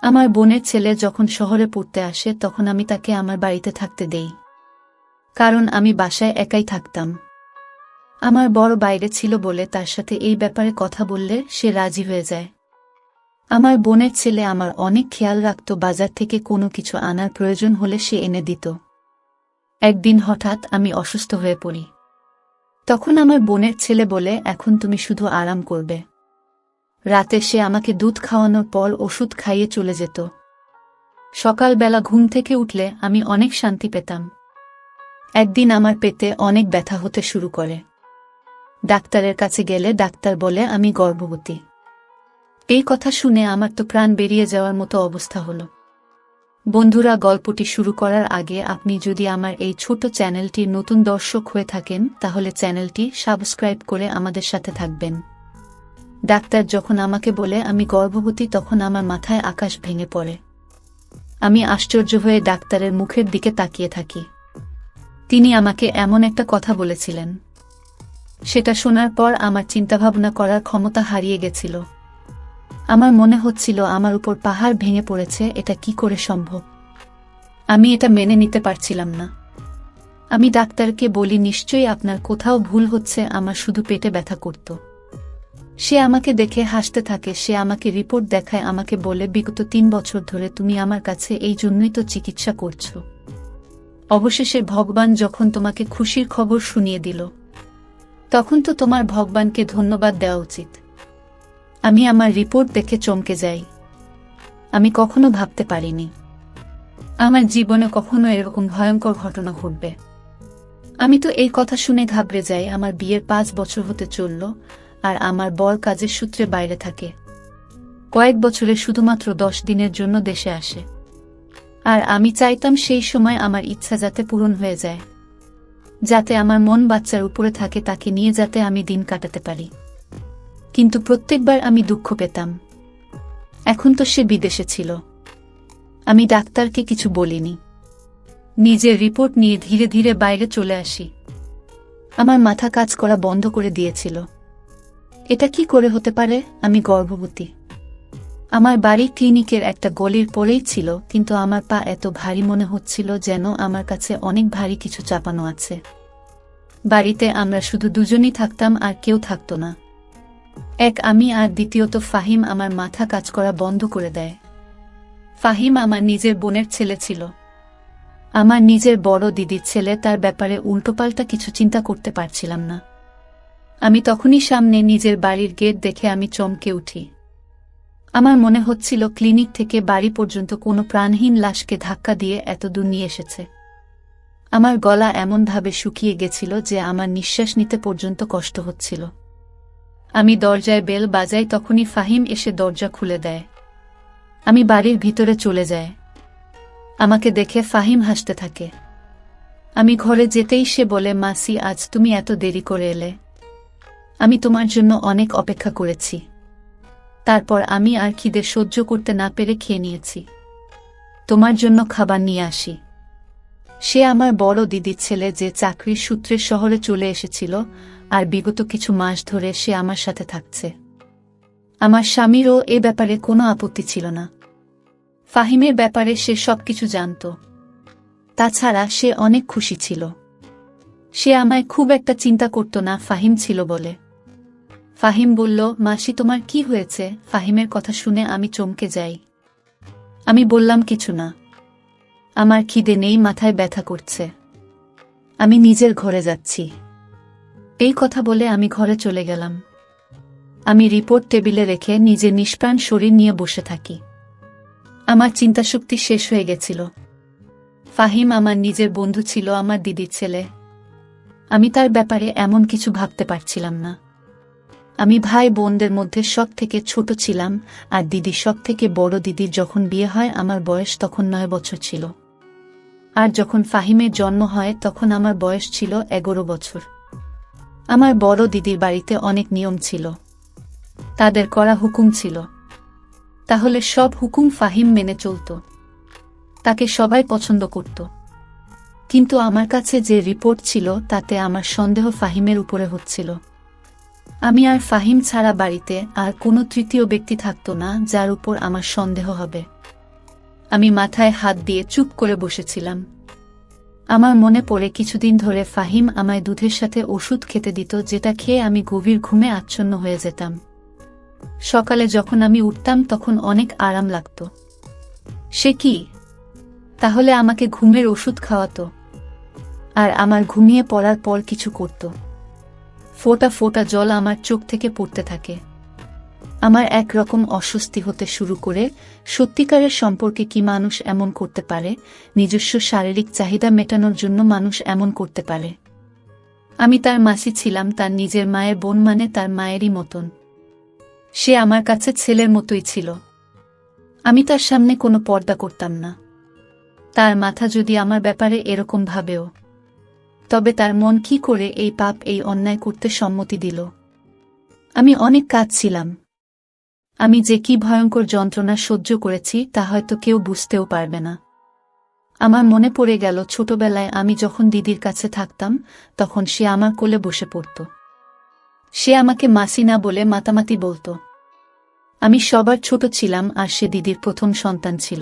আমার বোনের ছেলে যখন শহরে পড়তে আসে তখন আমি তাকে আমার বাড়িতে থাকতে দেই, কারণ আমি বাসায় একাই থাকতাম। আমার বড় বাইরে ছিল বলে তার সাথে এই ব্যাপারে কথা বললে সে রাজি হয়ে যায়। আমার বোনের ছেলে আমার অনেক খেয়াল রাখত, বাজার থেকে কোনো কিছু আনার প্রয়োজন হলে সে এনে দিত। একদিন হঠাৎ আমি অসুস্থ হয়ে পড়ি। তখন আমার বোনের ছেলে বলে, এখন তুমি শুধু আরাম করবে। রাতে সে আমাকে দুধ খাওয়ানোর পর ওষুধ খাইয়ে চলে যেত। সকালবেলা ঘুম থেকে উঠলে আমি অনেক শান্তি পেতাম। একদিন আমার পেটে অনেক ব্যথা হতে শুরু করে। ডাক্তারের কাছে গেলে ডাক্তার বলে আমি গর্ভবতী। এই কথা শুনে আমার তো প্রাণ বেরিয়ে যাওয়ার মতো অবস্থা হলো। বন্ধুরা, গল্পটি শুরু করার আগে আপনি যদি আমার এই ছোট চ্যানেলটির নতুন দর্শক হয়ে থাকেন তাহলে চ্যানেলটি সাবস্ক্রাইব করে আমাদের সাথে থাকবেন। ডাক্তার যখন আমাকে বলে আমি গর্ভবতী তখন আমার মাথায় আকাশ ভেঙে পড়ে। আমি আশ্চর্য হয়ে ডাক্তারের মুখের দিকে তাকিয়ে থাকি। তিনি আমাকে এমন একটা কথা বলেছিলেন, সেটা শোনার পর আমার চিন্তাভাবনা করার ক্ষমতা হারিয়ে গেছিল। আমার মনে হচ্ছিল আমার উপর পাহাড় ভেঙে পড়েছে, এটা কি করে সম্ভব? আমি এটা মেনে নিতে পারছিলাম না। আমি ডাক্তারকে বলি, নিশ্চয়ই আপনার কোথাও ভুল হচ্ছে, আমার শুধু পেটে ব্যথা করত। সে আমাকে দেখে হাসতে থাকে। সে আমাকে রিপোর্ট দেখায়, আমাকে বলে, বিগত 3 বছর ধরে তুমি আমার কাছে এই জন্যই তো চিকিৎসা করছো। অবশেষে ভগবান যখন তোমাকে খুশির খবর শুনিয়ে দিল, তখন তো তোমার ভগবানকে ধন্যবাদ দেওয়া উচিত। আমি আমার রিপোর্ট দেখে চমকে যাই। আমি কখনো ভাবতে পারিনি আমার জীবনে কখনো এরকম ভয়ঙ্কর ঘটনা ঘটবে। আমি তো এই কথা শুনে ঘাবড়ে যাই। আমার বিয়ের 5 বছর হতে চলল, আর আমার বর কাজের সূত্রে বাইরে থাকে। কয়েক বছরে শুধুমাত্র 10 দিনের জন্য দেশে আসে। আর আমি চাইতাম সেই সময় আমার ইচ্ছা যাতে পূরণ হয়ে যায়, যাতে আমার মন বাচ্চার উপরে থাকে, তাকে নিয়ে যাতে আমি দিন কাটাতে পারি। কিন্তু প্রত্যেকবার আমি দুঃখ পেতাম। এখন তো সে বিদেশে ছিল। আমি ডাক্তারকে কিছু বলিনি। নিজের রিপোর্ট নিয়ে ধীরে ধীরে বাইরে চলে আসি। আমার মাথা কাজ করা বন্ধ করে দিয়েছিল। এটা কি করে হতে পারে? আমি গর্ভবতী। আমার বাড়ি ক্লিনিকের একটা গলির পরেই ছিল, কিন্তু আমার পা এত ভারী মনে হচ্ছিল যেন আমার কাছে অনেক ভারী কিছু চাপানো আছে। বাড়িতে আমরা শুধু দুজনই থাকতাম, আর কেউ থাকতো না। এক আমি, আর দ্বিতীয়ত ফাহিম আমার মাথা কাজ করা বন্ধ করে দেয়। ফাহিম আমার নিজের বোনের ছেলে ছিল, আমার নিজের বড় দিদির ছেলে। তার ব্যাপারে উল্টোপাল্টা কিছু চিন্তা করতে পারছিলাম না। আমি তখনই সামনে নিজের বাড়ির গেট দেখে আমি চমকে উঠি। আমার মনে হচ্ছিল ক্লিনিক থেকে বাড়ি পর্যন্ত কোনো প্রাণহীন লাশকে ধাক্কা দিয়ে এত দূর নিয়ে এসেছে। আমার গলা এমনভাবে শুকিয়ে গেছিল যে আমার নিঃশ্বাস নিতে পর্যন্ত কষ্ট হচ্ছিল। আমি দরজায় বেল বাজাই, তখনই ফাহিম এসে দরজা খুলে দেয়। আমি বাড়ির ভিতরে চলে যাই। আমাকে দেখে ফাহিম হাসতে থাকে। আমি ঘরে যেতেই সে বলে, মাসি, আজ তুমি এত দেরি করে এলে। আমি তোমার জন্য অনেক অপেক্ষা করেছি। তারপর আমি আর খিদে সহ্য করতে না পেরে খেয়ে নিয়েছি। তোমার জন্য খাবার নিয়ে আসি। সে আমার বড় দিদির ছেলে, যে চাকরির সূত্রে শহরে চলে এসেছিল, আর বিগত কিছু মাস ধরে সে আমার সাথে থাকছে। আমার স্বামীরও এ ব্যাপারে কোনো আপত্তি ছিল না। ফাহিমের ব্যাপারে সে সবকিছু জানত। তাছাড়া সে অনেক খুশি ছিল। সে আমায় খুব একটা চিন্তা করত না, ফাহিম ছিল বলে। ফাহিম বলল, মাসি, তোমার কি হয়েছে? ফাহিমের কথা শুনে আমি চমকে যাই। আমি বললাম, কিছু না, আমার খিদে নেই, মাথায় ব্যথা করছে, আমি নিজের ঘরে যাচ্ছি। এই কথা বলে আমি ঘরে চলে গেলাম। আমি রিপোর্ট টেবিলে রেখে নিজের নিষ্প্রাণ শরীর নিয়ে বসে থাকি। আমার চিন্তাশক্তি শেষ হয়ে গেছিল। ফাহিম আমার নিজের বন্ধু ছিল, আমার দিদির ছেলে। আমি তার ব্যাপারে এমন কিছু ভাবতে পারছিলাম না। আমি ভাই বোনদের মধ্যে সব থেকে ছোট ছিলাম, আর দিদি সব থেকে বড়। দিদির যখন বিয়ে হয় আমার বয়স তখন 9 বছর ছিল, আর যখন ফাহিমের জন্ম হয় তখন আমার বয়স ছিল 11 বছর। আমার বড় দিদির বাড়িতে অনেক নিয়ম ছিল, তাদের করা হুকুম ছিল। তাহলে সব হুকুম ফাহিম মেনে চলত। তাকে সবাই পছন্দ করত। কিন্তু আমার কাছে যে রিপোর্ট ছিল তাতে আমার সন্দেহ ফাহিমের উপরে হচ্ছিল। আমি আর ফাহিম ছাড়া বাড়িতে আর কোনো তৃতীয় ব্যক্তি থাকত না যার উপর আমার সন্দেহ হবে। আমি মাথায় হাত দিয়ে চুপ করে বসেছিলাম। আমার মনে পড়ে কিছুদিন ধরে ফাহিম আমায় দুধের সাথে ওষুধ খেতে দিত, যেটা খেয়ে আমি গভীর ঘুমে আচ্ছন্ন হয়ে যেতাম। সকালে যখন আমি উঠতাম তখন অনেক আরাম লাগত। সে কি তাহলে আমাকে ঘুমের ওষুধ খাওয়াতো আর আমার ঘুমিয়ে পড়ার পর কিছু করত। ফোঁটা ফোঁটা জল আমার চোখ থেকে পড়তে থাকে। আমার একরকম অস্বস্তি হতে শুরু করে। সত্যিকারের সম্পর্কে কি মানুষ এমন করতে পারে? নিজস্ব শারীরিক চাহিদা মেটানোর জন্য মানুষ এমন করতে পারে? আমি তার মাসি ছিলাম, তার নিজের মায়ের বোন, মানে তার মায়েরই মতন। সে আমার কাছে ছেলের মতোই ছিল। আমি তার সামনে কোনো পর্দা করতাম না। তার মাথা যদি আমার ব্যাপারে এরকম ভাবেও, তবে তার মন কি করে এই পাপ, এই অন্যায় করতে সম্মতি দিল? আমি অনেক কাঁদছিলাম। আমি যে কি ভয়ঙ্কর যন্ত্রণা সহ্য করেছি তা হয়তো কেউ বুঝতেও পারবে না। আমার মনে পড়ে গেল ছোটবেলায় আমি যখন দিদির কাছে থাকতাম, তখন সে আমার কোলে বসে পড়ত। সে আমাকে মাসি না বলে মাতামাতি বলতো। আমি সবার ছোট ছিলাম আর সে দিদির প্রথম সন্তান ছিল।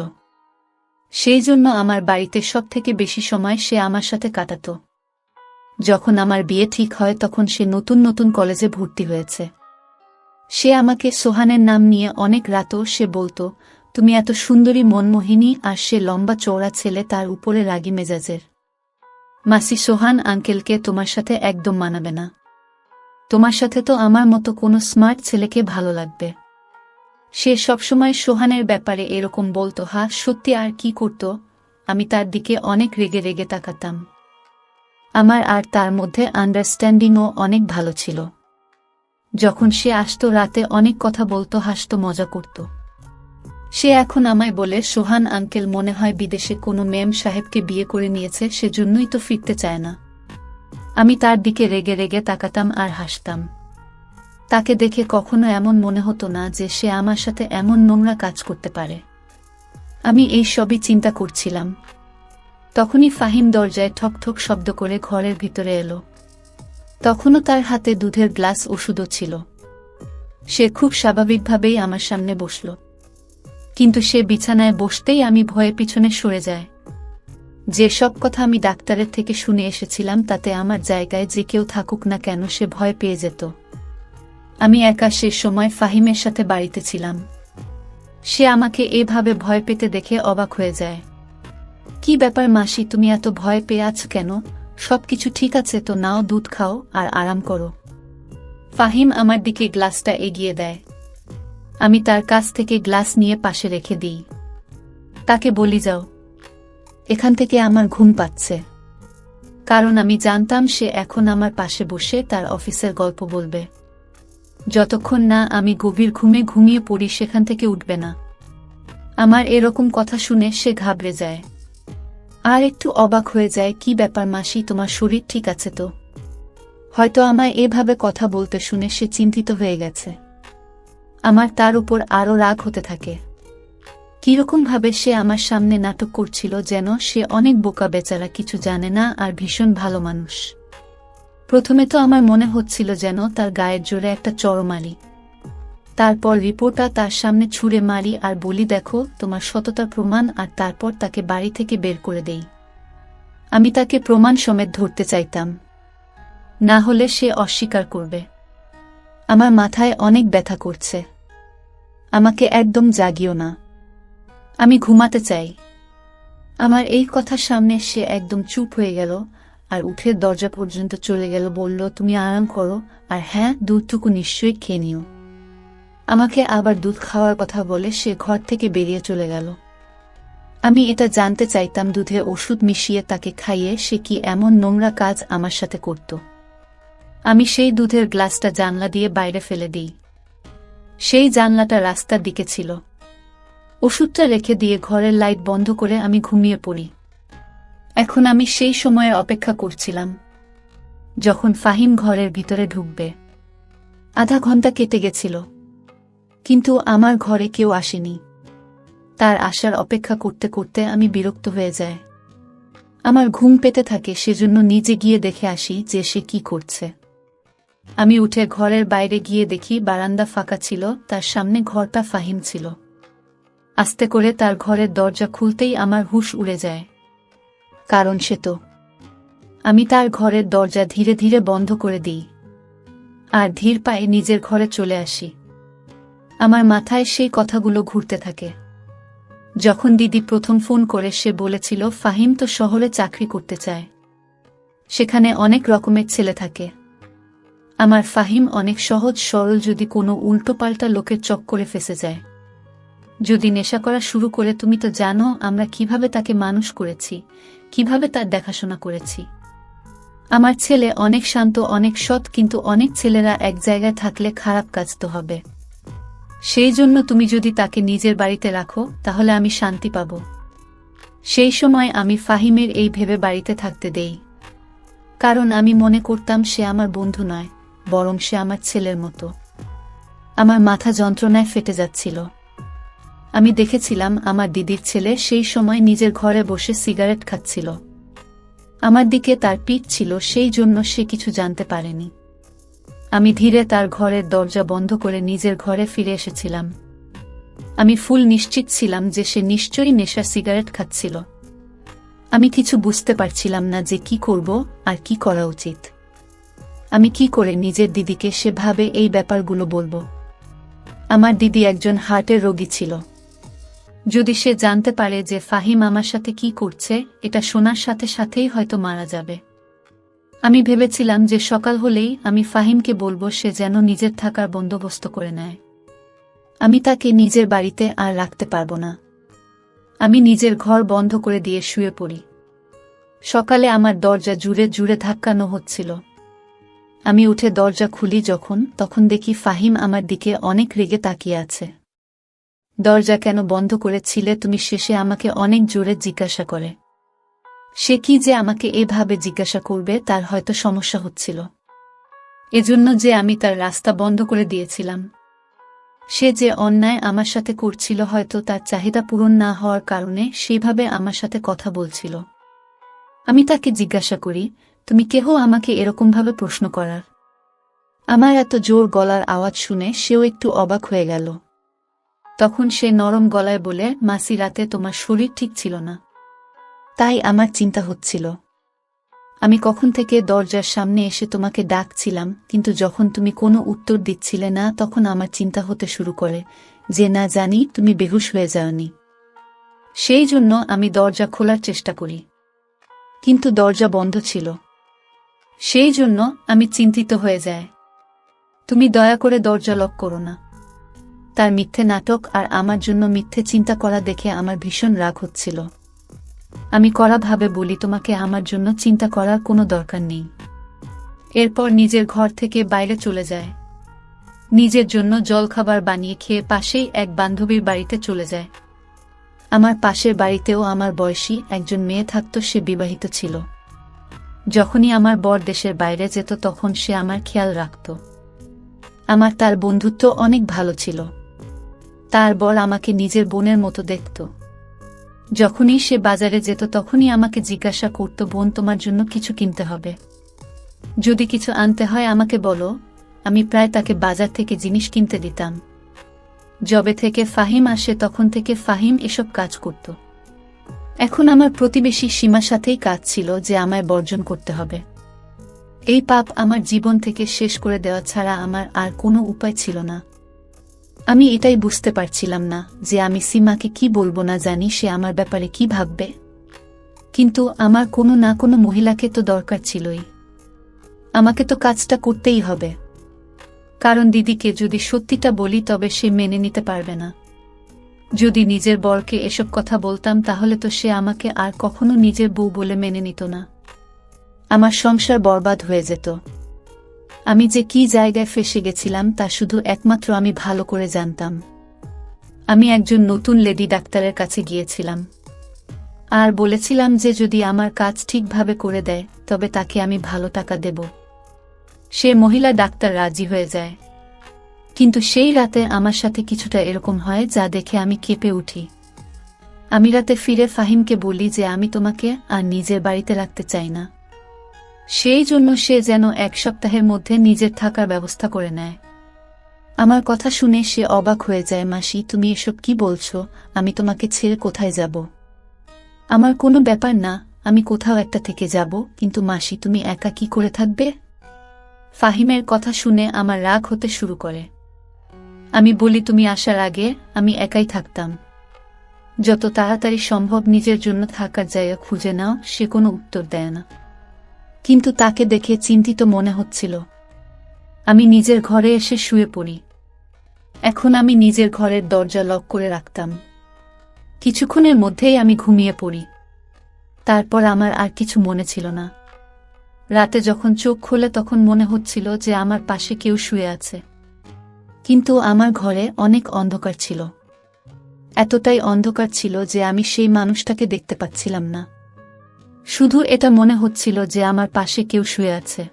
সেই জন্য আমার বাড়িতে সবথেকে বেশি সময় সে আমার সাথে কাটাত। যখন আমার বিয়ে ঠিক হয় তখন সে নতুন নতুন কলেজে ভর্তি হয়েছে। সে আমাকে সোহানের নাম নিয়ে অনেক রাতও সে বলতো, তুমি এত সুন্দরী, মনমোহিনী। আর সে লম্বা চওড়া ছেলে, তার উপরে রাগী মেজাজের। মাসি, সোহান আঙ্কেলকে তোমার সাথে একদম মানাবে না। তোমার সাথে তো আমার মতো কোনো স্মার্ট ছেলেকে ভালো লাগবে। সে সবসময় সোহানের ব্যাপারে এরকম বলতো। সত্যি। আর কি করত? আমি তার দিকে অনেক রেগে রেগে তাকাতাম। আমার আর তার মধ্যে আন্ডারস্ট্যান্ডিংও অনেক ভালো ছিল। যখন সে আসতো রাতে অনেক কথা বলতো, হাসতো, মজা করত। সে এখন আমায় বলে, সোহান আঙ্কেল মনে হয় বিদেশে কোনো মেম সাহেবকে বিয়ে করে নিয়েছে, সেজন্যই তো ফিরতে চায় না। আমি তার দিকে রেগে রেগে তাকাতাম আর হাসতাম। তাকে দেখে কখনো এমন মনে হতো না যে সে আমার সাথে এমন নোংরা কাজ করতে পারে। আমি এই সবই চিন্তা করছিলাম। তখনই ফাহিম দরজায় ঠক ঠক শব্দ করে ঘরের ভিতরে এলো। তখনও তার হাতে দুধের গ্লাস, ওষুধও ছিল। সে খুব স্বাভাবিকভাবেই আমার সামনে বসল, কিন্তু সে বিছানায় বসতেই আমি ভয়ে পিছনে সরে যাই। যে সব কথা আমি ডাক্তারের থেকে শুনে এসেছিলাম, তাতে আমার জায়গায় যে কেউ থাকুক না কেন সে ভয় পেয়ে যেত। আমি একা সে সময় ফাহিমের সাথে বাড়িতে ছিলাম। সে আমাকে এভাবে ভয় পেতে দেখে অবাক হয়ে যায়। কি ব্যাপার মাসি, তুমি এত ভয় পেয়ে আছো কেন? সবকিছু ঠিক আছে তো? নাও, দুধ খাও আর আরাম করো। ফাহিম আমার দিকে গ্লাসটা এগিয়ে দেয়। আমি তার কাছ থেকে গ্লাস নিয়ে পাশে রেখে দিই। তাকে বলি, যাও এখান থেকে, আমার ঘুম পাচ্ছে। কারণ আমি জানতাম সে এখন আমার পাশে বসে তার অফিসের গল্প বলবে। যতক্ষণ না আমি গভীর ঘুমে ঘুমিয়ে পড়ি সেখান থেকে উঠবে না। আমার এরকম কথা শুনে সে ঘাবড়ে যায় আর একটু অবাক হয়ে যায়। কি ব্যাপার মাসি, তোমার শরীর ঠিক আছে তো? হয়তো আমায় এভাবে কথা বলতে শুনে সে চিন্তিত হয়ে গেছে। আমার তার উপর আরও রাগ হতে থাকে। কিরকমভাবে সে আমার সামনে নাটক করছিল, যেন সে অনেক বোকা, বেচারা, কিছু জানে না আর ভীষণ ভালো মানুষ। প্রথমে তো আমার মনে হচ্ছিল যেন তার গায়ের জোরে একটা চড় মারি, তারপর রিপোর্টটা তার সামনে ছুঁড়ে মারি আর বলি, দেখো তোমার সততার প্রমাণ। আর তারপর তাকে বাড়ি থেকে বের করে দেই। আমি তাকে প্রমাণ সমেত ধরতে চাইতাম, না হলে সে অস্বীকার করবে। আমার মাথায় অনেক ব্যথা করছে। আমাকে একদম জাগিও না, আমি ঘুমাতে চাই। আমার এই কথার সামনে সে একদম চুপ হয়ে গেল আর উঠে দরজা পর্যন্ত চলে গেল। বলল, তুমি আরাম করো, আর হ্যাঁ, দুধটুকু নিশ্চয়ই খেয়ে নিও। আমাকে আবার দুধ খাওয়ার কথা বলে সে ঘর থেকে বেরিয়ে চলে গেল। আমি এটা জানতে চাইতাম, দুধে ওষুধ মিশিয়ে তাকে খাইয়ে সে কি এমন নোংরা কাজ আমার সাথে করত। আমি সেই দুধের গ্লাসটা জানলা দিয়ে বাইরে ফেলে দিই। সেই জানলাটা রাস্তার দিকে ছিল। ওষুধটা রেখে দিয়ে ঘরের লাইট বন্ধ করে আমি ঘুমিয়ে পড়ি। এখন আমি সেই সময়ে অপেক্ষা করছিলাম, যখন ফাহিম ঘরের ভিতরে ঢুকবে। আধা ঘন্টা কেটে গেছিল, কিন্তু আমার ঘরে কেউ আসেনি। তার আসার অপেক্ষা করতে করতে আমি বিরক্ত হয়ে যাই। আমার ঘুম পেতে থাকে, সেজন্য নিজে গিয়ে দেখে আসি যে সে কি করছে। আমি উঠে ঘরের বাইরে গিয়ে দেখি বারান্দা ফাঁকা ছিল, তার সামনে ঘরটা ফাহিম ছিল। আস্তে করে তার ঘরের দরজা খুলতেই আমার হুঁশ উড়ে যায়। কারণ সে তো। আমি তার ঘরের দরজা ধীরে ধীরে বন্ধ করে দিই আর ধীর পায়ে নিজের ঘরে চলে আসি। আমার মাথায় সেই কথাগুলো ঘুরতে থাকে। যখন দিদি প্রথম ফোন করে সে বলেছিল ফাহিম তো শহরে চাকরি করতে চায়, সেখানে অনেক রকমের ছেলে থাকে। আমার ফাহিম অনেক সহজ সরল, যদি কোনো উল্টোপাল্টা লোকের চক্করে ফেঁসে যায়, যদি নেশা করা শুরু করে, তুমি তো জানো আমরা কিভাবে তাকে মানুষ করেছি, কিভাবে তার দেখাশোনা করেছি। আমার ছেলে অনেক শান্ত, অনেক সৎ, কিন্তু অনেক ছেলেরা এক জায়গায় থাকলে খারাপ কাজ তো হবে। সেই জন্য তুমি যদি তাকে নিজের বাড়িতে রাখো তাহলে আমি শান্তি পাব। সেই সময় আমি ফাহিমের এই ভেবে বাড়িতে থাকতে দেই, কারণ আমি মনে করতাম সে আমার বন্ধু নয়, বরং সে আমার ছেলের মতো। আমার মাথা যন্ত্রণায় ফেটে যাচ্ছিল। আমি দেখেছিলাম আমার দিদির ছেলে সেই সময় নিজের ঘরে বসে সিগারেট খাচ্ছিল। আমার দিকে তার পিঠ ছিল, সেই জন্য সে কিছু জানতে পারেনি। আমি ধীরে তার ঘরের দরজা বন্ধ করে নিজের ঘরে ফিরে এসেছিলাম। আমি ফুল নিশ্চিত ছিলাম যে সে নিশ্চয়ই নেশার সিগারেট খাচ্ছিল। আমি কিছু বুঝতে পারছিলাম না যে কি করব আর কি করা উচিত। আমি কি করে নিজের দিদিকে সেভাবে এই ব্যাপারগুলো বলবো? আমার দিদি একজন হার্টের রোগী ছিল। যদি সে জানতে পারে যে ফাহিম আমার সাথে কি করছে, এটা শোনার সাথে সাথেই হয়তো মারা যাবে। আমি ভেবেছিলাম যে সকাল হলেই আমি ফাহিমকে বলবো সে যেন নিজের থাকার বন্দোবস্ত করে নেয়। আমি তাকে নিজের বাড়িতে আর রাখতে পারবো না। আমি নিজের ঘর বন্ধ করে দিয়ে শুয়ে পড়ি। সকালে আমার দরজা জুড়ে জুড়ে ধাক্কানো হচ্ছিল। আমি উঠে দরজা খুলি তখন দেখি ফাহিম আমার দিকে অনেক রেগে তাকিয়ে আছে। দরজা কেন বন্ধ করেছিলে তুমি? শেষে আমাকে অনেক জোরে জিজ্ঞাসা করে। সে কি যে আমাকে এভাবে জিজ্ঞাসা করবে তার হয়তো সমস্যা হচ্ছিল, এজন্য যে আমি তার রাস্তা বন্ধ করে দিয়েছিলাম। সে যে অন্যায় আমার সাথে করছিল, হয়তো তার চাহিদা পূরণ না হওয়ার কারণে সেইভাবে আমার সাথে কথা বলছিল। আমি তাকে জিজ্ঞাসা করি, তুমি কেহ আমাকে এরকমভাবে প্রশ্ন করার? আমার এত জোর গলার আওয়াজ শুনে সেও একটু অবাক হয়ে গেল। তখন সে নরম গলায় বলে, মাসি, রাতে তোমার শরীর ঠিক ছিল না, তাই আমার চিন্তা হচ্ছিল। আমি কখন থেকে দরজার সামনে এসে তোমাকে ডাকছিলাম, কিন্তু যখন তুমি কোনো উত্তর দিচ্ছিলে না তখন আমার চিন্তা হতে শুরু করে যে না জানি তুমি বেহুশ হয়ে যাওনি। সেই জন্য আমি দরজা খোলার চেষ্টা করি, কিন্তু দরজা বন্ধ ছিল। সেই জন্য আমি চিন্তিত হয়ে যাই। তুমি দয়া করে দরজা লক করো না। তার মিথ্যে নাটক আর আমার জন্য মিথ্যে চিন্তা করা দেখে আমার ভীষণ রাগ হচ্ছিল। আমি কড়াভাবে বলি, তোমাকে আমার জন্য চিন্তা করার কোনো দরকার নেই। এরপর নিজের ঘর থেকে বাইরে চলে যায়। নিজের জন্য জলখাবার বানিয়ে খেয়ে পাশেই এক বান্ধবীর বাড়িতে চলে যায়। আমার পাশের বাড়িতেও আমার বয়সী একজন মেয়ে থাকত, সে বিবাহিত ছিল। যখনই আমার বর দেশের বাইরে যেত তখন সে আমার খেয়াল রাখত। আমার তার বন্ধুত্ব অনেক ভালো ছিল। তার বর আমাকে নিজের বোনের মতো দেখত। যখনই সে বাজারে যেত তখনই আমাকে জিজ্ঞাসা করত, বোন, তোমার জন্য কিছু কিনতে হবে, যদি কিছু আনতে হয় আমাকে বলো। আমি প্রায় তাকে বাজার থেকে জিনিস কিনতে দিতাম। যবে থেকে ফাহিম আসে তখন থেকে ফাহিম এসব কাজ করত। এখন আমার প্রতিবেশী সীমার সাথেই কাজ ছিল যে আমায় বর্জন করতে হবে। এই পাপ আমার জীবন থেকে শেষ করে দেওয়া ছাড়া আমার আর কোনো উপায় ছিল না। আমি এটাই বুঝতে পারছিলাম না যে আমি সীমাকে কি বলবো, না জানি সে আমার ব্যাপারে কি ভাববে। কিন্তু আমার কোনো না কোনো মহিলাকে তো দরকার ছিলই। আমাকে তো কাজটা করতেই হবে, কারণ দিদিকে যদি সত্যিটা বলি তবে সে মেনে নিতে পারবে না। যদি নিজের বরকে এসব কথা বলতাম তাহলে তো সে আমাকে আর কখনো নিজের বউ বলে মেনে নিত না। আমার সংসার বরবাদ হয়ে যেত। আমি যে কি জায়গায় ফেঁসে গেছিলাম তা শুধু একমাত্র আমি ভালো করে জানতাম। আমি একজন নতুন লেডি ডাক্তারের কাছে গিয়েছিলাম আর বলেছিলাম যে যদি আমার কাজ ঠিকভাবে করে দেয় তবে তাকে আমি ভালো টাকা দেব। সে মহিলা ডাক্তার রাজি হয়ে যায়, কিন্তু সেই রাতে আমার সাথে কিছুটা এরকম হয় যা দেখে আমি কেঁপে উঠি। আমি রাতে ফিরে ফাহিমকে বলি যে আমি তোমাকে আর নিজের বাড়িতে রাখতে চাই না। সেই জন্য সে যেন 1 সপ্তাহের মধ্যে নিজের থাকার ব্যবস্থা করে নেয়। আমার কথা শুনে সে অবাক হয়ে যায়। মাসি, তুমি এসব কি বলছো? আমি তোমাকে ছেড়ে কোথায় যাব? আমার কোনো ব্যাপার না, আমি কোথাও একটা থেকে যাব, কিন্তু মাসি তুমি একা কি করে থাকবে? ফাহিমের কথা শুনে আমার রাগ হতে শুরু করে। আমি বলি, তুমি আসার আগে আমি একাই থাকতাম। যত তাড়াতাড়ি সম্ভব নিজের জন্য থাকার জায়গা খুঁজে নাও। সে কোনো উত্তর দেয় না, কিন্তু তাকে দেখে চিন্তিত মনে হচ্ছিল। আমি নিজের ঘরে এসে শুয়ে পড়ি। এখন আমি নিজের ঘরের দরজা লক করে রাখতাম। কিছুক্ষণের মধ্যেই আমি ঘুমিয়ে পড়ি। তারপর আমার আর কিছু মনে ছিল না। রাতে যখন চোখ খুলে তখন মনে হচ্ছিল যে আমার পাশে কেউ শুয়ে আছে, কিন্তু আমার ঘরে অনেক অন্ধকার ছিল। এতটাই অন্ধকার ছিল যে আমি সেই মানুষটাকে দেখতে পাচ্ছিলাম না। শুধু এটা মনে হচ্ছিল যে আমার পাশে কেউ শুয়ে আছে।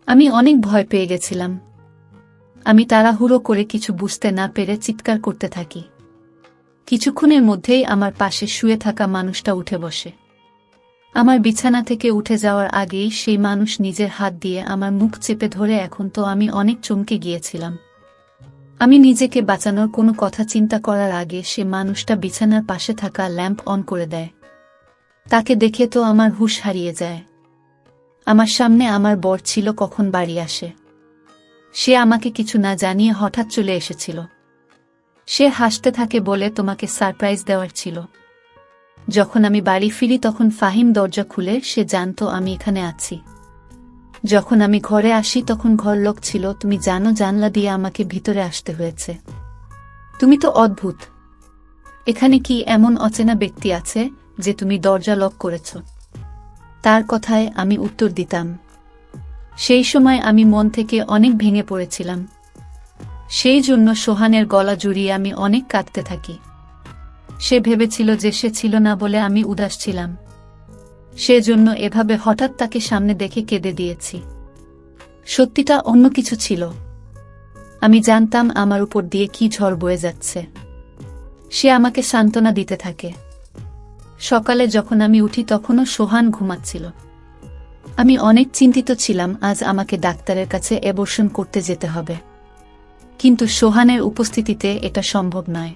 আমি অনেক ভয় পেয়ে গেছিলাম। আমি তাড়াহুড়ো করে কিছু বুঝতে না পেরে চিৎকার করতে থাকি। কিছুক্ষণের মধ্যেই আমার পাশে শুয়ে থাকা মানুষটা উঠে বসে। আমার বিছানা থেকে উঠে যাওয়ার আগেই সেই মানুষ নিজের হাত দিয়ে আমার মুখ চেপে ধরে। এখন তো আমি অনেক চমকে গিয়েছিলাম। আমি নিজেকে বাঁচানোর কোনো কথা চিন্তা করার আগে সে মানুষটা বিছানার পাশে থাকা ল্যাম্প অন করে দেয়। তাকে দেখে তো আমার হুঁশ হারিয়ে যায়। আমার সামনে আমার বর ছিল কখন বাড়ি আসে। সে আমাকে কিছু না জানিয়ে হঠাৎ চলে এসেছিল। সে হাসতে থাকে, বলে তোমাকে সারপ্রাইজ দেওয়ার ছিল। যখন আমি বাড়ি ফিরি তখন ফাহিম দরজা খুলে। সে জানতো আমি এখানে আছি। যখন আমি ঘরে আসি তখন ঘর লক ছিল। তুমি জানো, জানলা দিয়ে আমাকে ভিতরে আসতে হয়েছে। তুমি তো অদ্ভুত। এখানে কি এমন অচেনা ব্যক্তি আছে যে তুমি দরজা লক করেছ? তার কথায় আমি উত্তর দিতাম। সেই সময় আমি মন থেকে অনেক ভেঙে পড়েছিলাম। সেই জন্য সোহানের গলা জড়িয়ে আমি অনেক কাঁদতে থাকি। সে ভেবেছিল যে সে ছিল না বলে আমি উদাস ছিলাম। সেজন্য এভাবে হঠাৎ তাকে সামনে দেখে কেঁদে দিয়েছি। সত্যিটা অন্য কিছু ছিল। আমি জানতাম আমার উপর দিয়ে কি ঝড় বয়ে যাচ্ছে। সে আমাকে সান্ত্বনা দিতে থাকে। সকালে যখন আমি উঠি তখনও সোহান ঘুমাচ্ছিল। আমি অনেক চিন্তিত ছিলাম, আজ আমাকে ডাক্তারের কাছে অ্যাবর্শন করতে যেতে হবে। কিন্তু সোহানের উপস্থিতিতে এটা সম্ভব নয়।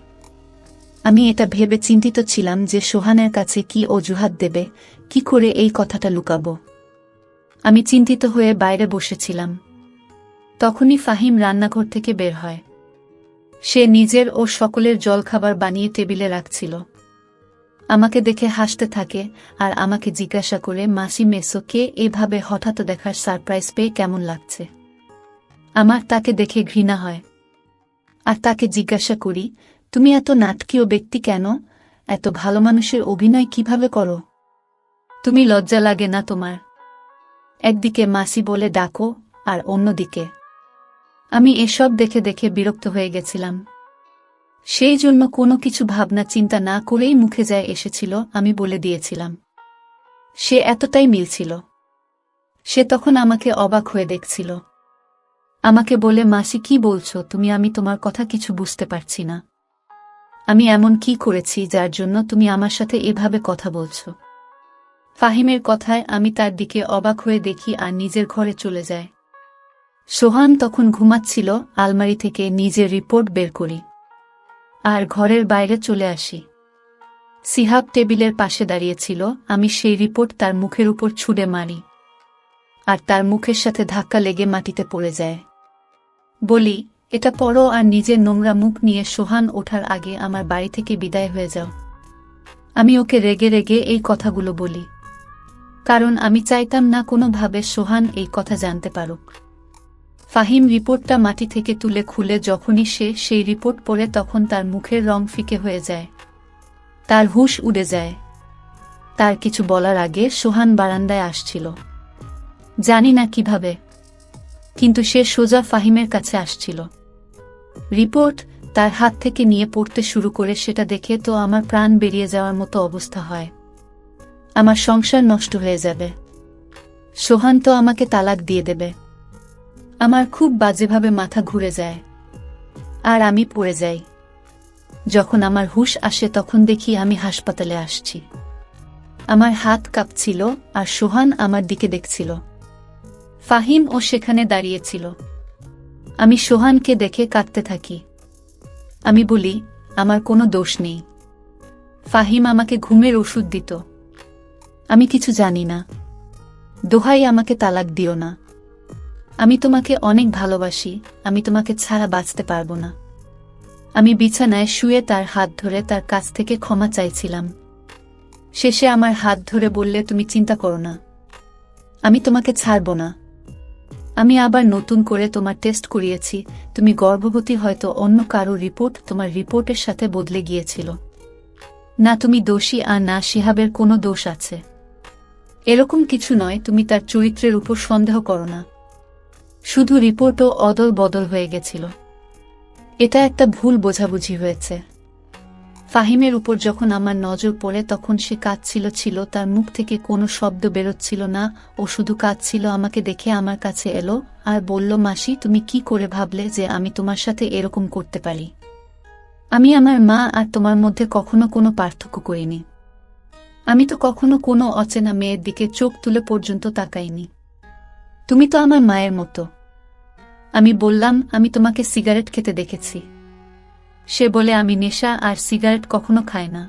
আমি এটা ভেবে চিন্তিত ছিলাম যে সোহানের কাছে কি অজুহাত দেবে, কি করে এই কথাটা লুকাবো। আমি চিন্তিত হয়ে বাইরে বসেছিলাম। তখনই ফাহিম রান্নাঘর থেকে বের হয়। সে নিজের ও সকলের জলখাবার বানিয়ে টেবিলে রাখছিল। আমাকে দেখে হাসতে থাকে আর আমাকে জিজ্ঞাসা করে, মাসি মেসোকে এভাবে হঠাৎ দেখার সারপ্রাইজ পেয়ে কেমন লাগছে? আমার তাকে দেখে ঘৃণা হয়। আর তাকে জিজ্ঞাসা করি, তুমি এত নাটকীয় ব্যক্তি কেন? এত ভালো মানুষের অভিনয় কিভাবে করো? তুমি লজ্জা লাগে না তোমার? একদিকে মাসি বলে ডাকো আর অন্যদিকে। আমি এসব দেখে দেখে বিরক্ত হয়ে গেছিলাম। সেই জন্য কোনো কিছু ভাবনা চিন্তা না করেই মুখে যায় এসেছিল আমি বলে দিয়েছিলাম। সে এতটাই মিলছিল। সে তখন আমাকে অবাক হয়ে দেখছিল। আমাকে বলে, মাসি কি বলছো তুমি? আমি তোমার কথা কিছু বুঝতে পারছি না। আমি এমন কি করেছি যার জন্য তুমি আমার সাথে এভাবে কথা বলছো? ফাহিমের কথায় আমি তার দিকে অবাক হয়ে দেখি আর নিজের ঘরে চলে যায়। সোহান তখন ঘুমাচ্ছিল। আলমারি থেকে নিজের রিপোর্ট বের করি আর ঘরের বাইরে চলে আসি। সিহাব টেবিলের পাশে দাঁড়িয়েছিল। আমি সেই রিপোর্ট তার মুখের উপর ছুঁড়ে মারি আর তার মুখের সাথে ধাক্কা লেগে মাটিতে পড়ে যায়। বলি, এটা পড়ো আর নিজের নোংরা মুখ নিয়ে সোহান ওঠার আগে আমার বাড়ি থেকে বিদায় হয়ে যাও। আমি ওকে রেগে রেগে এই কথাগুলো বলি, কারণ আমি চাইতাম না কোনোভাবে সোহান এই কথা জানতে পারুক। ফাহিম রিপোর্টটা মাটি থেকে তুলে খুলে যখনই সে সেই রিপোর্ট পড়ে তখন তার মুখের রং ফিকে হয়ে যায়। তার হুঁশ উড়ে যায়। তার কিছু বলার আগে সোহান বারান্দায় আসছিল। জানি না কিভাবে, কিন্তু সে সোজা ফাহিমের কাছে আসছিল। রিপোর্ট তার হাত থেকে নিয়ে পড়তে শুরু করে। সেটা দেখে তো আমার প্রাণ বেরিয়ে যাওয়ার মতো অবস্থা হয়। আমার সংসার নষ্ট হয়ে যাবে। সোহান তো আমাকে তালাক দিয়ে দেবে। আমার খুব বাজেভাবে মাথা ঘুরে যায় আর আমি পড়ে যাই। যখন আমার হুঁশ আসে তখন দেখি আমি হাসপাতালে আসছি। আমার হাত কাঁপছিল আর সোহান আমার দিকে দেখছিল। ফাহিম ও সেখানে দাঁড়িয়েছিল। আমি সোহানকে দেখে কাঁদতে থাকি। আমি বলি, আমার কোনো দোষ নেই। ফাহিম আমাকে ঘুমের ওষুধ দিত। আমি কিছু জানি না। দোহাই, আমাকে তালাক দিও না। আমি তোমাকে অনেক ভালোবাসি, আমি তোমাকে ছাড়া বাঁচতে পারবো না। আমি বিছানায় শুয়ে তার হাত ধরে তার কাছ থেকে ক্ষমা চাইছিলাম। শেষে আমার হাত ধরে বললে, তুমি চিন্তা করো না, আমি তোমাকে ছাড়ব না। আমি আবার নতুন করে তোমার টেস্ট করিয়েছি, তুমি গর্ভবতী। হয়তো অন্য কারো রিপোর্ট তোমার রিপোর্টের সাথে বদলে গিয়েছিল। না তুমি দোষী আর না শিহাবের কোনো দোষ আছে। এরকম কিছু নয়, তুমি তার চরিত্রের উপর সন্দেহ করো না। শুধু রিপোর্টও অদল বদল হয়ে গেছিল। এটা একটা ভুল বোঝাবুঝি হয়েছে। ফাহিমের উপর যখন আমার নজর পড়ে তখন সে কাঁদছিল, তার মুখ থেকে কোনো শব্দ বেরোচ্ছিল না। ও শুধু কাঁদছিল। আমাকে দেখে আমার কাছে এলো আর বলল, মাসি, তুমি কি করে ভাবলে যে আমি তোমার সাথে এরকম করতে পারি? আমি আমার মা আর তোমার মধ্যে কখনো কোনো পার্থক্য করিনি। আমি তো কখনো কোনো অচেনা মেয়ের দিকে চোখ তুলে পর্যন্ত তাকাইনি। তুমি তো আমার মায়ের মতো। আমি বললাম, আমি তোমাকে সিগারেট খেতে দেখেছি। সে বলে, আমি নেশা আর সিগারেট কখনো খাই না।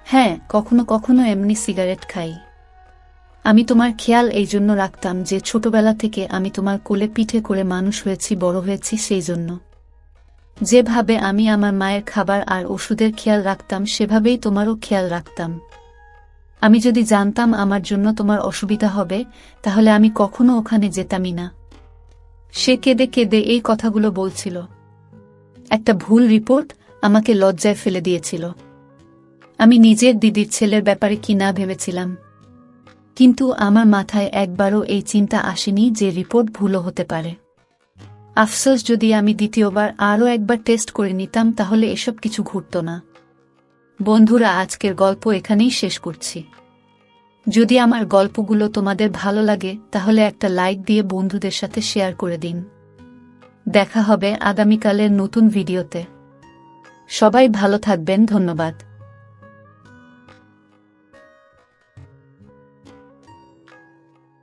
হ্যাঁ, কখনো কখনো এমনি সিগারেট খাই। আমি তোমার খেয়াল এই জন্য রাখতাম যে ছোটবেলা থেকে আমি তোমার কোলে পিঠে করে মানুষ হয়েছি, বড় হয়েছি। সেই জন্য যেভাবে আমি আমার মায়ের খাবার আর ওষুধের খেয়াল রাখতাম, সেভাবেই তোমারও খেয়াল রাখতাম। আমি যদি জানতাম আমার জন্য তোমার অসুবিধা হবে, তাহলে আমি কখনো ওখানে যেতামই না। সে কেঁদে কেঁদে এই কথাগুলো বলছিল। একটা ভুল রিপোর্ট আমাকে লজ্জায় ফেলে দিয়েছিল। আমি নিজের দিদির ছেলের ব্যাপারে কি না ভেবেছিলাম। কিন্তু আমার মাথায় একবারও এই চিন্তা আসেনি যে রিপোর্ট ভুলও হতে পারে। আফসোস, যদি আমি দ্বিতীয়বার আরও একবার টেস্ট করে নিতাম তাহলে এসব কিছু ঘটত না। বন্ধুরা, আজকের গল্প এখানেই শেষ করছি। যদি আমার গল্পগুলো তোমাদের ভালো লাগে তাহলে একটা লাইক দিয়ে বন্ধুদের সাথে শেয়ার করে দিন। দেখা হবে আগামীকালের নতুন ভিডিওতে। সবাই ভালো থাকবেন। ধন্যবাদ।